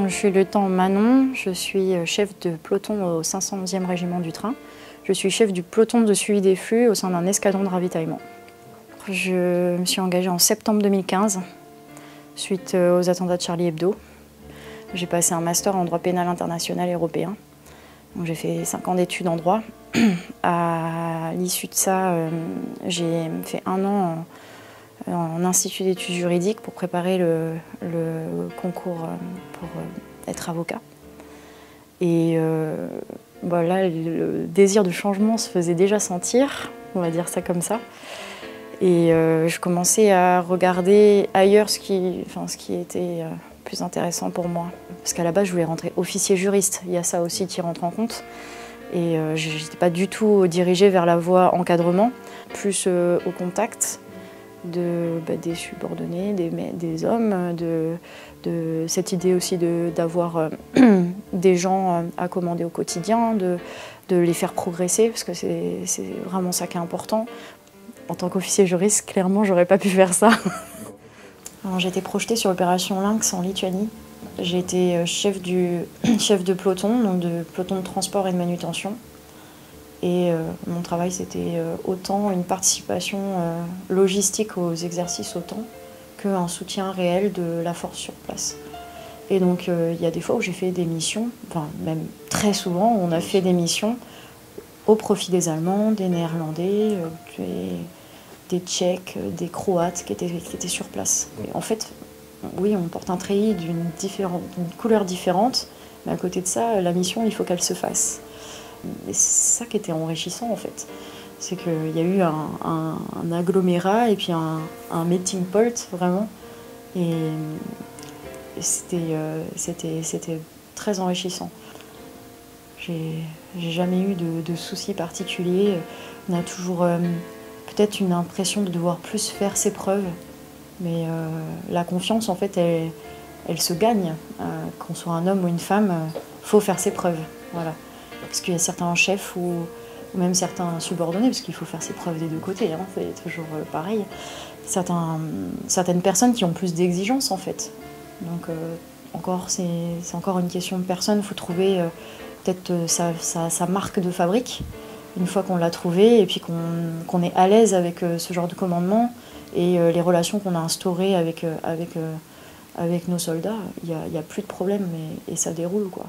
Je suis lieutenant Manon, je suis chef de peloton au 500e régiment du train. Je suis chef du peloton de suivi des flux au sein d'un escadron de ravitaillement. Je me suis engagée en septembre 2015, suite aux attentats de Charlie Hebdo. J'ai passé un master en droit pénal international et européen. J'ai fait 5 ans d'études en droit. À l'issue de ça, j'ai fait 1 an en institut d'études juridiques pour préparer le concours pour être avocat. Et là, le désir de changement se faisait déjà sentir, on va dire ça comme ça. Et je commençais à regarder ailleurs ce qui était plus intéressant pour moi. Parce qu'à la base, je voulais rentrer officier juriste. Il y a ça aussi qui rentre en compte. Et je n'étais pas du tout dirigée vers la voie encadrement, plus au contact des subordonnés, des hommes, de cette idée aussi d'avoir des gens à commander au quotidien, de les faire progresser, parce que c'est vraiment ça qui est important. En tant qu'officier juriste, clairement, j'aurais pas pu faire ça. J'ai été projetée sur l'opération Lynx en Lituanie. J'ai été chef de peloton, donc de peloton de transport et de manutention. Et mon travail, c'était autant une participation logistique aux exercices autant qu'un soutien réel de la force sur place. Et donc, il y a des fois où j'ai fait des missions, enfin même très souvent, on a fait des missions au profit des Allemands, des Néerlandais, des Tchèques, des Croates qui étaient sur place. Et en fait, oui, on porte un treillis d'une couleur différente, mais à côté de ça, la mission, il faut qu'elle se fasse. Et c'est ça qui était enrichissant en fait. C'est qu'il y a eu un agglomérat et puis un meeting point vraiment. Et c'était très enrichissant. J'ai jamais eu de soucis particuliers. On a toujours peut-être une impression de devoir plus faire ses preuves. Mais la confiance, en fait, elle se gagne. Qu'on soit un homme ou une femme, faut faire ses preuves. Voilà. Parce qu'il y a certains chefs ou même certains subordonnés, parce qu'il faut faire ses preuves des deux côtés, hein, c'est toujours pareil. Certaines personnes qui ont plus d'exigences, en fait. Donc, c'est encore une question de personne. Il faut trouver peut-être sa marque de fabrique, une fois qu'on l'a trouvée, et puis qu'on est à l'aise avec ce genre de commandement et les relations qu'on a instaurées avec nos soldats, il n'y a plus de problème et ça déroule, quoi.